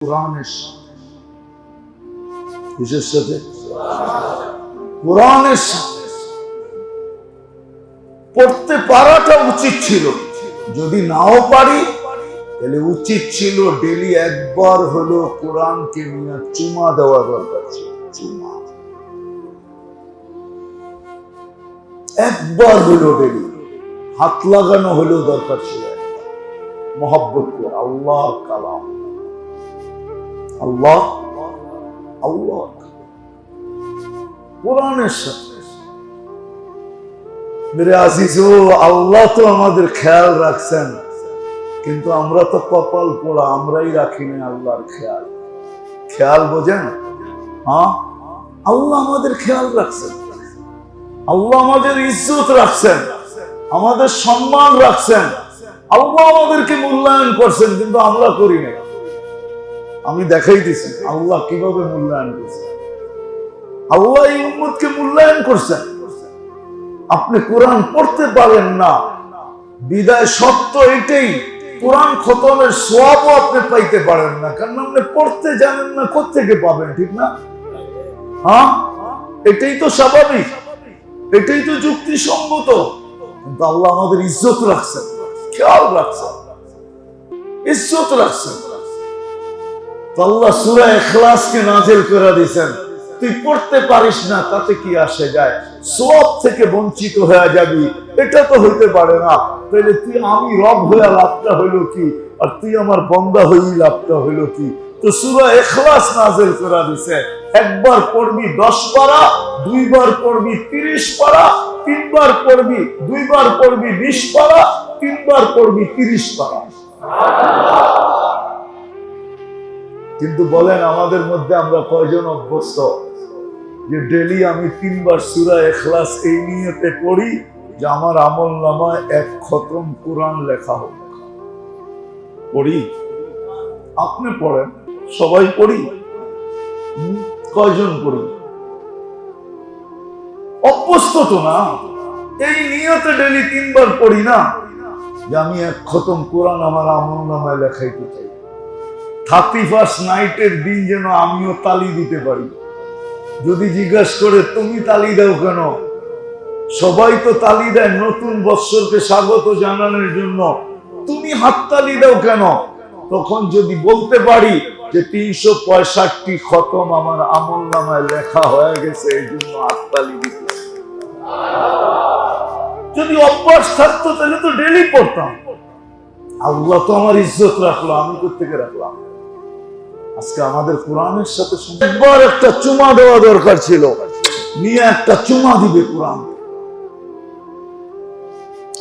কোরআনের কিসের সাথে? কোরআনের সাথে পড়তে পারাটা উচিত ছিল। যদি নাও পারি তাহলে উচিত ছিল ডেলি একবার হলো কোরআনকে নিয়ে চুমা দেওয়া দরকার ছিল। চুমা একবার হলো ডেলি হাত লাগানো হলেও দরকার ছিল। মোহাব্বত করে আল্লাহ কালাম, আল্লাহ আল্লাহ কোরআনের সাথে। মেরে আজিজো, আল্লাহ তো আমাদের খেয়াল রাখছেন, কিন্তু আমরা তো কপাল পোড়া, আমরাই রাখি না আল্লাহর খেয়াল। খেয়াল বোঝেন? হ্যাঁ, আল্লাহ আমাদের খেয়াল রাখছেন, আল্লাহ আমাদের ইজ্জত রাখছেন, আমাদের সম্মান রাখছেন, আল্লাহ আমাদেরকে মূল্যায়ন করছেন, কিন্তু আমরা করি না। আমি দেখাই দিছি আল্লাহ কিভাবে মূল্যায়ন করছেন। আল্লাহ এই উম্মতকে মূল্যায়ন করছেন। আপনি কোরআন পড়তে পারেন না, বিদায় সত্য এটাই, কোরআন খতমের সওয়াবও আপনি পাইতে পারেন না, কারণ আপনি পড়তে জানেন না, কোত্থেকে পাবেন? ঠিক না? হ্যাঁ, এটাই তো স্বাভাবিক, এটাই তো যুক্তিসঙ্গত। কিন্তু আল্লাহ আমাদের ইজ্জত রাখছেন, খেয়াল রাখছেন, ইজ্জত রাখছেন। আল্লাহ সূরা ইখলাসকে নাযিল করে দিয়েছেন। তুই পড়তে পারিস না, তাতে কি আসে যায়? সওয়াব থেকে বঞ্চিত হয়ে যাবি, এটা তো হইতে পারে না। তাহলে তুই আমি রব হয়ে লাভটা হইলো কি, আর তুই আমার বান্দা হই লাভটা হইলো কি? তো সূরা ইখলাস নাযিল করে দিয়েছে। একবার পড়বি 10 পারা, দুইবার পড়বি 30 পারা, তিনবার পড়বি, দুইবার পড়বি 20 পারা, তিনবার পড়বি 30 পারা। কিন্তু বলেন আমাদের মধ্যে আমরা কয়জন অভ্যস্ত যে ডেলি আমি 3 বার সূরা ইখলাস এই নিয়তে পড়ি যে আমার আমলনামায় 1 খতম কোরআন লেখা হোক? পড়ি? আপনি পড়েন, সবাই পড়ি, কয়জন পড়ি? অভ্যস্ত তো না। এই নিয়তে ডেলি 3 বার পড়ি না যে আমি 1 খতম কোরআন আমার আমলনামায় লেখাইতে চাই। 31st নাইটের দিন যেন আমিও তালি দিতে পারি। যদি জিজ্ঞাসা করে তুমি তালি দাও কেন? সবাই তো তালি দেয় নতুন বৎসরকে স্বাগত জানানোর জন্য, তুমি হাততালি দাও কেন? তখন যদি বলতে পারি যে 365 খতম আমার আমলনামায় লেখা হয়ে গেছে, এই জন্য হাততালি দিতে। যদি অভ্যাস থাকতো তাহলে তো ডেলি পড়তাম। আল্লাহ তো আমার ইজ্জত রাখলো, আমি কোত্থেকে রাখলাম? আজকে আমাদের কোরআনের সাথে একবার একটা চুমা দেওয়া দরকার ছিল। নিয়ে একটা চুমা দিবে কোরআন,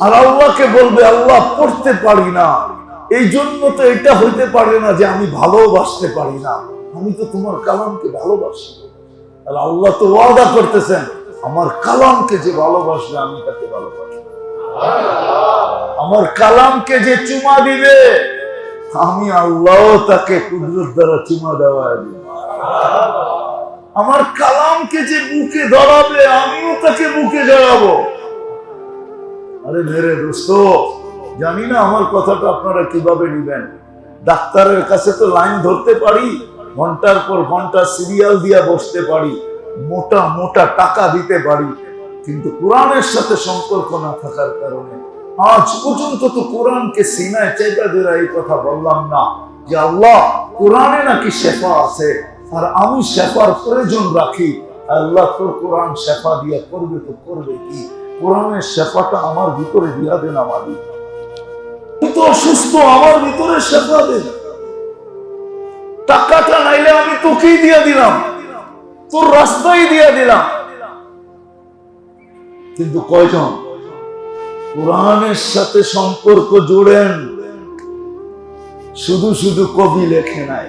আর আল্লাহকে বলবে আল্লাহ পড়তে পারি না, এই জন্য তো এটা হইতে পারে না যে আমি ভালোবাসতে পারি না, আমি তো তোমার কালামকে ভালোবাসি। আর আল্লাহ তো ওয়াদা করতেছেন আমার কালামকে যে ভালোবাসবে আমি তাকে ভালোবাসবো। আমার কালামকে যে চুমা দিবে আমি আল্লাহ তাকে কুদরত দ্বারা চুমা দেওয়া দিব। আমার কালামকে যে বুকে ধরাবে আমিও তাকে বুকে জড়াবো। আরে মেরে দোস্ত, জানি না আমার কথাটা আপনারা কিভাবে নিবেন। ডাক্তারের কাছে তো লাইন ধরতে পারি, ঘন্টার পর ঘন্টা সিরিয়াল দিয়া বসতে পারি, মোটা মোটা টাকা দিতে পারি, কিন্তু কোরআনের সাথে সম্পর্ক না থাকার কারণে আজ পর্যন্ত তো কোরআনকে সিনায় চাইতা ধরে এই কথা বললাম না যে আল্লাহ কোরআনে নাকি শেফা আছে, আর আমি শেফার প্রয়োজন রাখি। আল্লাহ তোর কোরআন শেফা দিয়া করবে তো করবে কি? কোরআনের শেফাটা আমার ভিতরে দিয়া দেন। আমাদের তুই তো অসুস্থ, আমার ভিতরে শেফা দেন। টাকাটা নাইলে আমি তোকেই দিয়া দিলাম, তোর রাস্তায় দিয়া দিলাম। কিন্তু কয়জন কোরআনের সাথে সম্পর্ক জোড়েন? শুধু শুধু কবি লেখে নাই,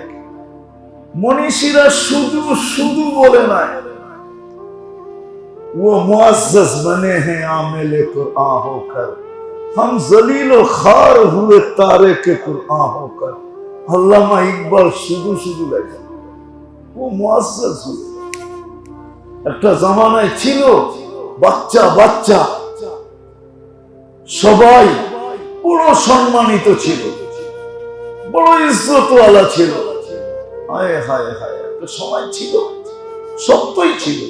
মনীষীরা শুধু শুধু বলে নাই, वो मुअज़्ज़ज़ बने हैं आमिले कुरआन होकर, हम जलील व खार हुए तारे के कुरआन होकर। अल्लामा इकबाल শুধু শুধু লেখেন, वो मुअज़्ज़ज़ हुए। একটা জামানায় ছিল বাচ্চা বাচ্চা সবাই বড় সম্মানিত ছিল, বড় ইজ্জতওয়ালা ছিল, হায় হায় হায়, একটা সময় ছিল, সত্যই ছিল,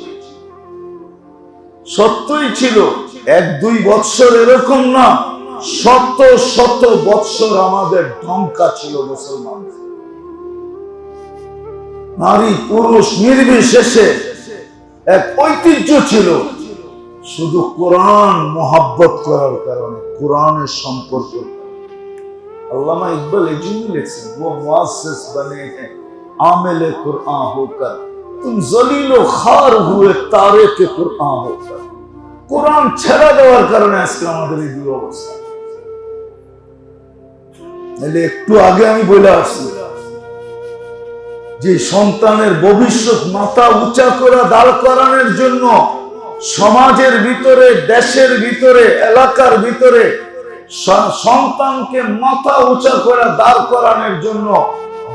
সত্যই ছিল। 1-2 বৎসর এরকম না, শত শত বৎসর আমাদের ঢঙ্কা ছিল মুসলমান। নারী পুরুষ নির্বিশেষে এক ঐতিহ্য ছিল, শুধু কোরআন মোহাব্বত করার কারণে, কোরআনের সম্পর্ক। আল্লামা ইকবাল এই জন্য লিখছেন, वो मुअस्सिस बने हैं आमिल कुरान होकर, तुम जलील खार हुए तारे के कुरान होकर। কোরআন ছেড়ে দেওয়ার কারণে আজকে আমাদের এই দুরবস্থা। একটু আগে আমি বলে আসছি যে সন্তানের ভবিষ্যৎ মাথা উঁচা করে দাঁড় করানোর জন্য সমাজের ভিতরে, দেশের ভিতরে, এলাকার ভিতরে সন্তানকে মাথা উঁচা করে দাঁড় করানোর জন্য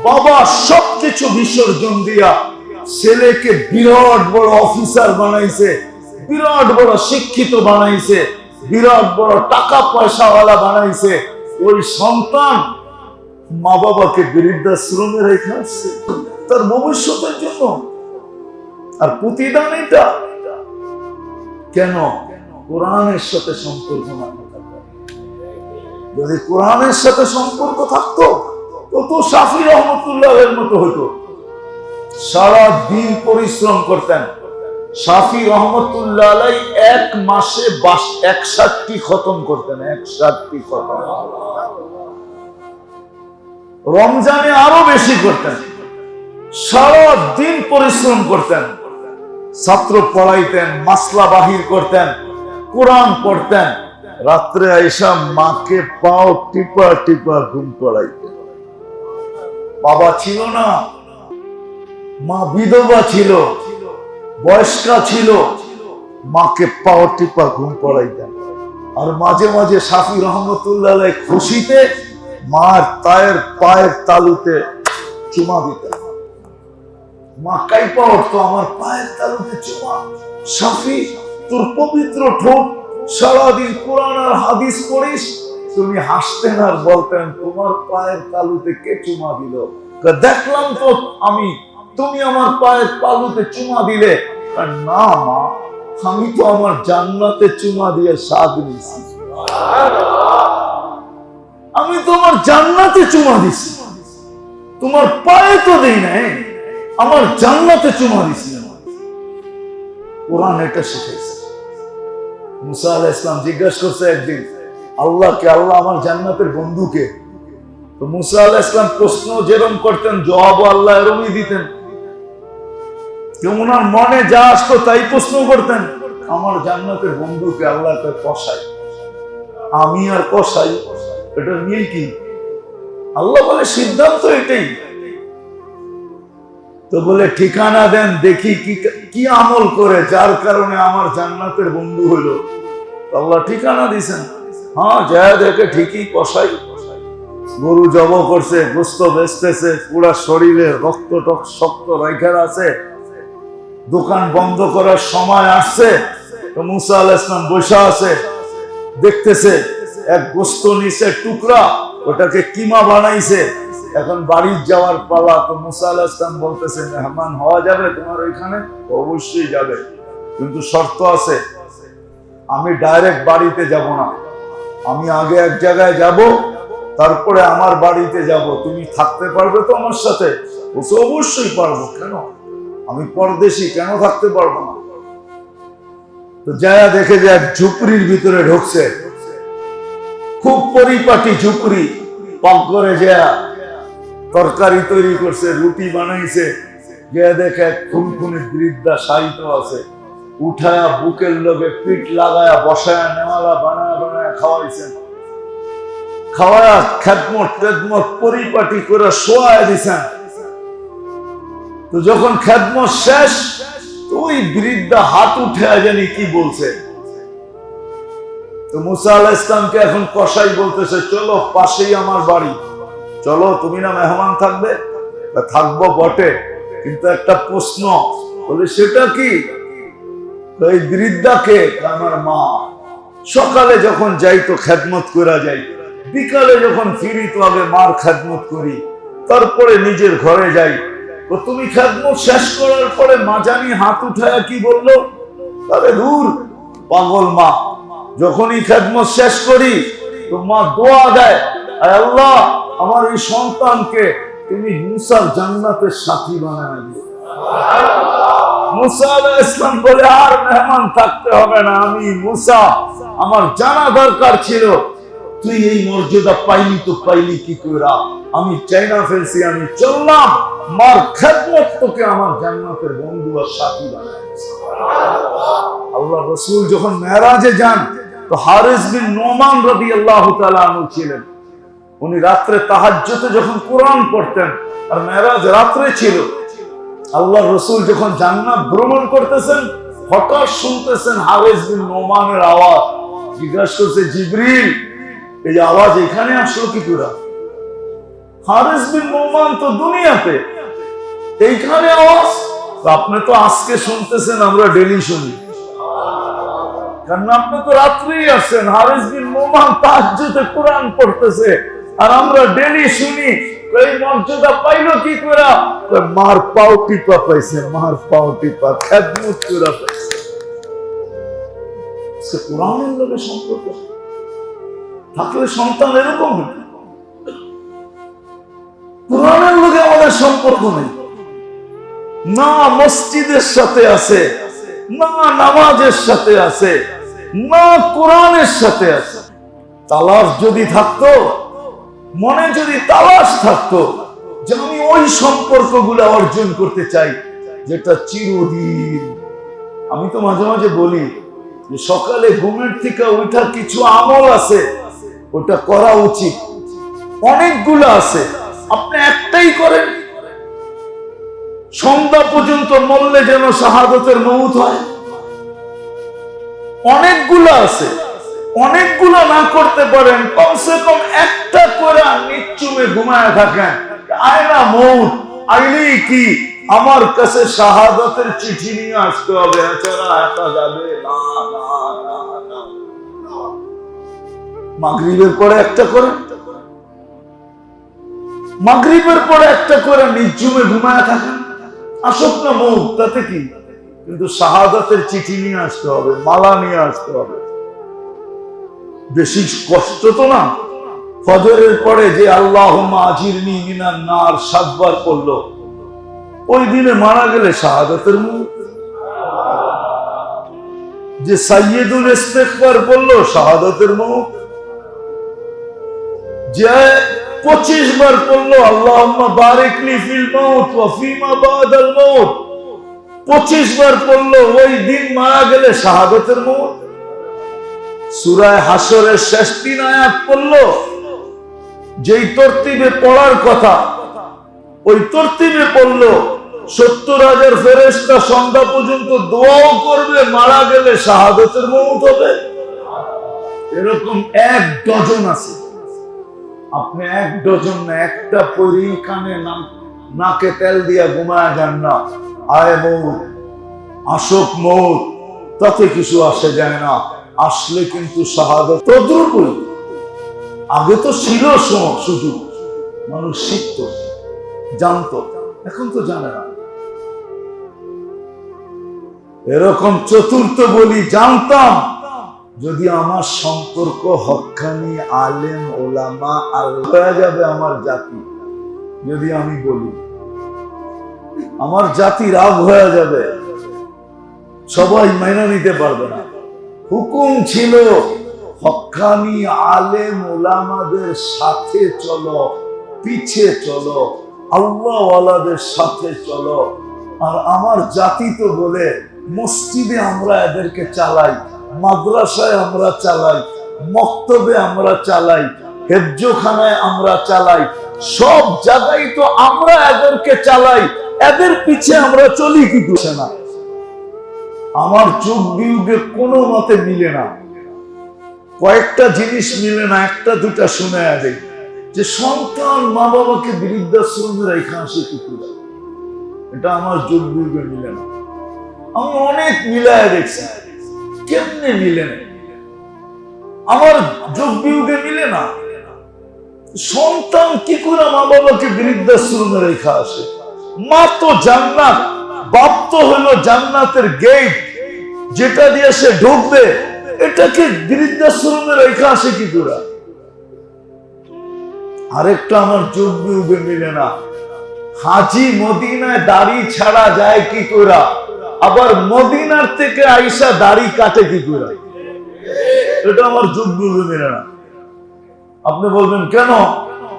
বাবা সবকিছু বিসর্জন দিয়া ছেলেকে বিরাট বড় অফিসার বানাইছে, বিরাট বড় শিক্ষিত বানাইছে, বিরাট বড় টাকা পয়সাওয়ালা বানাইছে। ওই সন্তান মা বাবাকে বৃদ্ধাশ্রমে রেখে আসছে তার ভবিষ্যতের জন্য। আর প্রতিদান এটা কেন? কোরআনের সাথে সম্পর্ক না থাকার কারণে। যদি কোরআনের সাথে সম্পর্ক থাকতো তো শাফি রহমতুল্লাহের মতো হতো, সারা দিন পরিশ্রম করতেন। শাফি রহমতুল্লাহ আলাইহি 1 মাসে 61টি খতম করতেন, 61টি খতম। রমজানে আরো বেশি করতেন, সারা দিন পরিশ্রম করতেন, ছাত্র পড়াইতেন, মাসলা বাহির করতেন, কোরআন পড়তেন, রাত্রে আইসা মাকে পাও টিপা টিপা ঘুম পড়াইতেন। বাবা ছিল না, মা বিধবা ছিল, বয়স্কা ছিল, মাকে পাও টিপা ঘুম পড়াইতেন। আর মাঝে মাঝে শাফি রহমতুল্লাহ আলাইহি খুশিতে মার পায়ের তালুতে চুমা দিতেন। মা কাইপা উঠতো, আমার পায়ের তালুতে চুমা। শাফি, তোর পবিত্র ঠোঁট, সারাদিন কোরআন আর হাদিস পড়িস। তুমি হাসতেন আর বলতেন, তোমার পায়ের তালুতে কে চুমা দিল? দেখলাম তো আমি, তুমি আমার পায়ের তালুতে চুমা দিলে। না মা, আমি তো আমার জান্নাতে চুমা দিয়ে স্বাদ নিয়েছি, আমি তোমার জান্নাতে চুমা দিছি, তোমার পায়ে তো দেই নাই, আমার জান্নাতে চুমা দিছি। কোরআন এটা শিখাইছে। মুসা আলাইহিস সালাম জিজ্ঞাসা করছে একদিন আল্লাহকে, আল্লাহ আমার জান্নাতের বন্ধুকে? তো মুসা আলাইহিস সালাম প্রশ্ন যেরকম করতেন, জবাবও আল্লাহ এরকমই দিতেন। ওনার মনে যা আসতো তাই প্রশ্ন করতেন। আমার জান্নাতের বন্ধুকে আল্লাহকে কষাই, আমি আর কষাই, এটার মিল কি? আল্লাহ বলে সিদ্ধান্ত এটাই। তো বলে ঠিকানা দেন, দেখি কি আমল করে যার কারণে আমার জান্নাতের বন্ধু হইল। আল্লাহ ঠিকানা দিছেন। হ্যাঁ, যা দেখে ঠিকই কষাই, গরু জব করছে, গোস্ত বেচতেছে, পুরা শরীরে রক্ত টক শক্ত রেখার আছে, দোকান বন্ধ করার সময় আসছে। তো মুসা আলাইহিস সালাম বসে আছে, দেখতেছে এক গোস্ত নিচে টুকরা, ওটাকে কিমা বানাইছে। এখন বাড়ি যাওয়ার পালা। তো মুসা আলাইহিস সালাম বলতেছে, মেহমান হওয়া যাবে তোমার ওইখানে? অবশ্যই যাবে, কিন্তু শর্ত আছে, আমি ডাইরেক্ট বাড়িতে যাব না, আমি আগে এক জায়গায় যাব, তারপরে আমার বাড়িতে যাব। তুমি থাকতে পারবে তো আমার সাথে? বলছে অবশ্যই পারবো, কেন, আমি পরদেশী, কেন থাকতে পারবো না? তো যায়া দেখে যে এক ঝুপড়ির ভিতরে ঢুকছে, খুব পরিপাটি ঝুপড়ি। পাকঘরে যা তরকারি তৈরি করছে, রুটি বানাইছে, গিয়ে দেখে এক খুনখুনি বৃদ্ধা শায়িত আছে, উঠায়া বুকের লগে পিঠ লাগায়া বসায়া নেওয়ালা বানায়া বানায়া খাওয়াইছেন। খাওয়ায়া খেদমত টেদমত পরিপাটি করে শোয়া দিছেন। তো যখন খেদমত শেষ, তো ওই বৃদ্ধা হাত উঠে জানি কি বলছে। তো মুসা আলাইহিস সালামকে এখন কসাই বলতেছে, চলো পাশেই আমার বাড়ি, চলো, তুমি না মেহমান থাকবে? থাকবো বটে, কিন্তু একটা প্রশ্ন। বলে সেটা কি? এই বৃদ্ধাকে, আমার মা। সকালে যখন যাই তো খেদমত করা যাই, বিকালে যখন ফিরি তো আগে মার খেদমত করি, তারপরে নিজের ঘরে যাই। তুমি খেদমত শেষ করার পরে মা জানি হাত উঠায় কি বললো, আরে দূর পাগল মা, যখনই খেদমত শেষ করি তো মা দোয়া দেয়, আল্লাহ আমার এই সন্তানকে তুমি মুসার জান্নাতের সাথী বানায় দিও। মুসা আলাইহিস সালাম বলে আর মেহমান থাকতে হবে না, আমি মুসা, আমার জানা দরকার ছিল তুই এই মর্যাদা পাইলি তো পাইলি কি করে, আমি চাই না ফেলছি, আমি চললাম, মার খেদমত তোকে আমার জান্নাতের বন্ধু আর সাথী বানায়। আল্লাহ রাসূল যখন মেরাজে যান তো হারিস বিন নোমান রাদিয়াল্লাহু তাআলা আনহু ছিলেন, উনি রাত্রে তাহাজ্জুদে যখন কোরআন পড়তেন, আর মেরাজ রাত্রে ছিল, আল্লাহ রাসূল যখন জান্নাত ভ্রমণ করতেছেন হঠাৎ শুনতেছেন হারিস বিন নোমানের আওয়াজ, জিজ্ঞাসা করছে জিবরিল এই আওয়াজ এখানে আসলো কি করে? হারিস বিন নোমান তো দুনিয়াতে, এইখানে আওয়াজ? আপনি তো আজকে শুনতেছেন, আমরা ডেলি শুনি, কারণ আপনি তো রাত্রেই আসছেন। হারিস বিন নোমান তাহাজ্জুদে কোরআন পড়তেছে আর আমরা ডেলি শুনি, এই মর্যাদা পাইলো কি করে? মার পাও টিপা পাইছে, মার পাও টিপা খেদমত করে পাইছে। কোরআনের লোকের সম্পর্ক থাকলে সন্তান এরকম হতো। কোরআনের লোকে আমাদের সম্পর্ক নেই, না মসজিদের সাথে আছে, না নামাজের সাথে আছে, না কোরআনের সাথে আছে। তালাশ যদি থাকতো, মনে যদি তালাশ থাকতো যে আমি ওই সম্পর্কগুলো অর্জন করতে চাই যেটা চিরদিন। আমি তো মাঝে মাঝে বলি যে সকালে ঘুমের থেকে ওইটা কিছু আমল আছে, ওটা করা উচিত, অনেকগুলো আছে, আপনি একটাই করেন, সন্ধ্যা পর্যন্ত মরলে যেন শাহাদাতের মউত হয়। অনেকগুলো আছে, অনেকগুলো না করতে পারেন, কমসে কম একটা করে নিশ্চুমে ঘুমায় থাকেন, আয়না মউত আইলেই কি আমার কাছে শাহাদাতের চিঠি নিয়ে আসতে হবে, এছাড়া আসা যাবে না। মাগরিবের পরে একটা করে, মাগরিবের পরে একটা করে নিশ্চুমে ঘুমায় থাকেন, আসুক না মউত তাতে কি, কিন্তু শাহাদাতের চিঠি নিয়ে আসতে হবে, মালা নিয়ে আসতে হবে। বেশি কষ্ট তো না। ফজরের পরে যে আল্লাহুম্মা আজিরনি মিনান নার 7 বার পড়লো, ওই দিনে মারা গেলে শাহাদাতের মউত। যে সাইয়্যিদুল ইস্তিগফার পড়লো শাহাদাতের মউত। যে 25 বার পড়লো আল্লাহুম্মা বারিকলি ফিল মাউত ওয়া ফিমা বাদাল মাউত, 25 বার পড়লো, ওই দিন মারা গেলে শাহাদাতের মউত। সূরা হাশরের শেষ 3 আয়াত পড়লো, যেই তরতিবে পড়ার কথা ওই তরতিবে পড়লো, 70,000 ফেরেশতা সন্ধ্যা পর্যন্ত দোয়াও করবে, মারা গেলে শাহাদাতের মউত হবে। এরকম 1 ডজন আছে। আপনি 1 ডজন না, একটা পরি কানে নাকে তেল দিয়া ঘুমায় যান না, আয় মউত, আসুক মউত, তাতে কিছু আসে যায় না, আসলে কিন্তু শাহাদাত তদ্রুপ। আগে তো ছিল শুধু মানুষ শিখত জানতো, এখন তো জানে না। এরকম চতুর্থ বলি জানতাম, যদি আমার সম্পর্ক হক্কানি আলেম ওলামা আল্লাহ যাবে আমার জাতি, যদি আমি বলি আমার জাতি রাগ হয়ে যাবে, সবাই মেনে নিতে পারবে না। হুকুম ছিল হক্কানি আলেম ওলামাদের সাথে চলো, পিছে চলো, আল্লাহ ওয়ালাদের সাথে চলো। আর আমার জাতি তো বলে মসজিদে আমরা এদেরকে চালাই, মাদ্রাসায় আমরা চালাই, মক্তবে আমরা চালাই, হেফজখানায় আমরা চালাই, সব জায়গায় তো আমরা এদেরকে চালাই, এদের পিছে আমরা চলি কি করে না? আমার যুগ বিয়োগে কোনো মতে মিলে না। কয়েকটা জিনিস মিলে না, একটা দুটা শুনে দেয় যে সন্তান মা বাবাকে বৃদ্ধাশ্রমে রেখে আসে কি করে, এটা আমার যুগ বিয়োগে মিলে না। আমি অনেক মিলায় দেখছি, কেমনে মিলে না, আমার যুগ বিয়োগে মিলে না। সন্তান কি করে মা বাবাকে বৃদ্ধাশ্রমে রেখে আসে? মা তো জান্নাত, বাপ তো হলো জান্নাতের গেট, যেটা দিয়ে সে ঢুকবে। এটাকে বৃদ্ধাশ্রমে রেখে আসে কি করে? আরেকটা আমার যোগ বিয়োগে মিলে না। হাজি মদিনায় দাড়ি ছাড়া যায় কি করে, আবার মদিনার থেকে আইসা দাড়ি কাটে কি করে? এটা আমার যোগ বিয়োগে মিলে না। আপনি বলবেন কেন?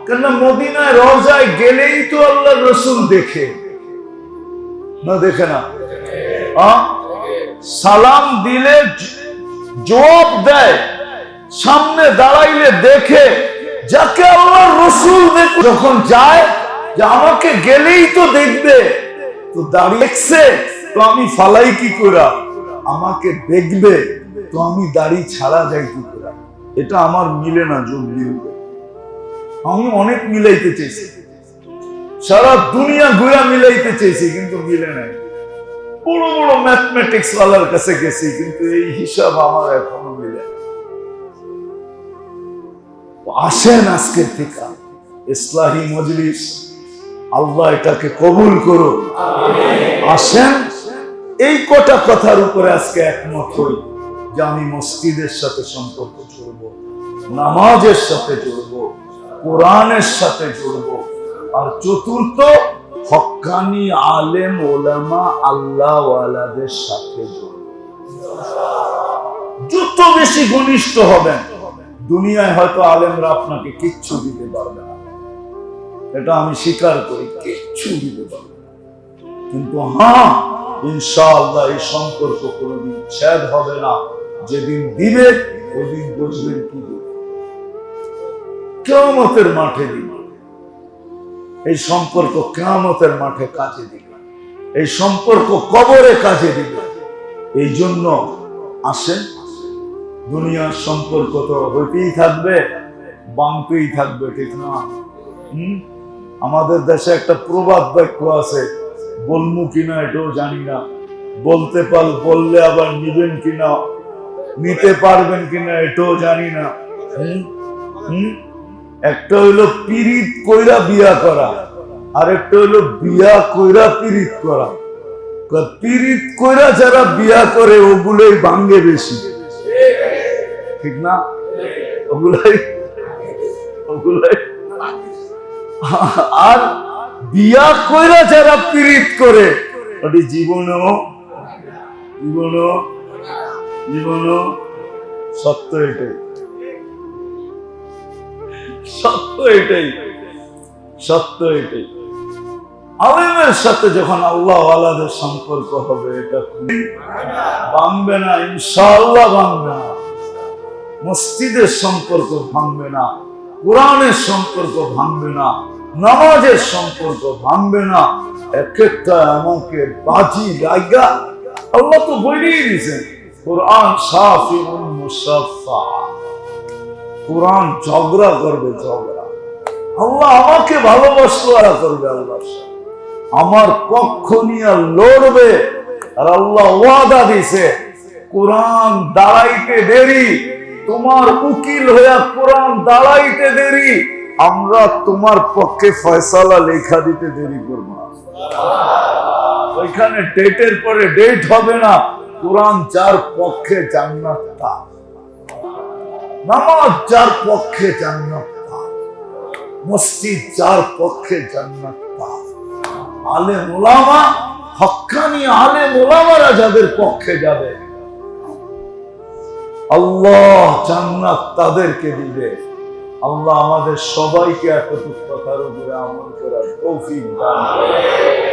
কেন মদিনায় রওজায় গেলেই তো আল্লাহর রাসূল দেখে না, দেখে না? সালাম দিলে জবাব দেয়, সামনে দাঁড়াইলে দেখে, যাকে আল্লাহর রাসূল দেখে যখন যায় যে আমাকে গেলেই তো দেখবে, তো দাঁড়িয়েছে তো আমি ফালাই কি করে, আমাকে দেখবে তো আমি দাড়ি ছাড়া যাই কি করে? এটা আমার মিলে না যোগ বিয়োগে। আমি অনেক মিলাইতে চেয়েছি, সারা দুনিয়া ঘুরা মিলাইতে চেয়েছি, কিন্তু মিলে নাই। বড় বড় ম্যাথমেটিক্স ওয়ালার কাছে গেছি, কিন্তু এই হিসাব আমার এখনো মিলে না। আসেন আজকে থেকে ইসলাহি মজলিস, আল্লাহ এটাকে কবুল করুন। আসেন এই কটা কথার উপরে আজকে একমত হই যে আমি মসজিদের সাথে সম্পর্ক জুড়ব, নামাজের সাথে জুড়ব, কোরআনের সাথে জুড়ব, আর চতুর্থ হক্কানি আলেম ওলামা আল্লাহ ওয়ালাদের সাথে জুড়ব। যত বেশি ঘনিষ্ঠ হবেন, দুনিয়ায় হয়তো আলেমরা আপনাকে কিচ্ছু দিতে পারবে না, এটা আমি স্বীকার করি, কিচ্ছু দিতে পারবে না। কিন্তু হ্যাঁ, ইনশাআল্লাহ এই সম্পর্ক কোনোদিন ছেদ হবে না। যেদিন দিবে ওদিন বুঝবেন কি দিবে, কিয়ামতের মাঠে দিবে। এই সম্পর্ক কিয়ামতের মাঠে কাজে দিবে, এই সম্পর্ক কবরে কাজে দিবে। এই জন্য আসেন, দুনিয়ার সম্পর্ক তো হইতেই থাকবে, বাংতেই থাকবে, ঠিক না? আমাদের দেশে একটা প্রবাদ বাক্য আছে, বলমু কিনা এটাও জানি না, বলতে বললে আবার নিবেন কিনা, নিতে পারবেন কিনা এটাও জানি না। একটা হইলো পীড়িত কইরা বিয়া করা, আর একটা হইলো বিয়া কইরা পীড়িত করা। পীড়িত কইরা যারা বিয়া করে ওগুলোই ভাঙ্গে বেশি, ঠিক না? ওগুলাই আর বিয়া কইরা যারা পীড়িত করে ওটি জীবনও সত্য। এটাই সত্য, এটাই সত্য, এটাই। আলেমের সাথে যখন আল্লাহ ওয়ালাদের সম্পর্ক হবে, এটা ভাঙবে না, ইনশাআল্লাহ ভাঙবে না। মসজিদের সম্পর্ক ভাঙবে না, কোরআনের সম্পর্ক ভাঙবে না, নামাজের সম্পর্ক ভাঙবে না। এক একটা আমাকে বাজি লাগা, আল্লাহ তো বলেই দিয়েছেন, কোরআন শাফিউন মুশাফফা, কোরআন ঝগড়া করবে, ঝগড়া। আল্লাহ আমাকে ভালোবাসলো আর করবে, আল্লাহ আমার পক্ষ নিয়ে লড়বে। আর আল্লাহ ওয়াদা দিছে, কোরআন দাঁড়াইতে দেরি, তোমার উকিল হইয়া কোরআন দাঁড়াইতে দেরি, আমরা তোমার পক্ষে ফয়সালা লেখা দিতে দেরি করব না। ওইখানে ডেটের পরে ডেট হবে না। কোরআন যার পক্ষে জান্নাত তার, নামাজ যার পক্ষে জান্নাত তার, মসজিদ যার পক্ষে জান্নাত তার, আলেম ওলামা, হক্কানি আলেম ওলামারা যাদের পক্ষে যাবে, আল্লাহ জান্নাত তাদেরকে দিবে। আল্লাহ আমাদের সবাইকে এতটুকু কথার উপরে আমল করার তৌফিক দান করুন।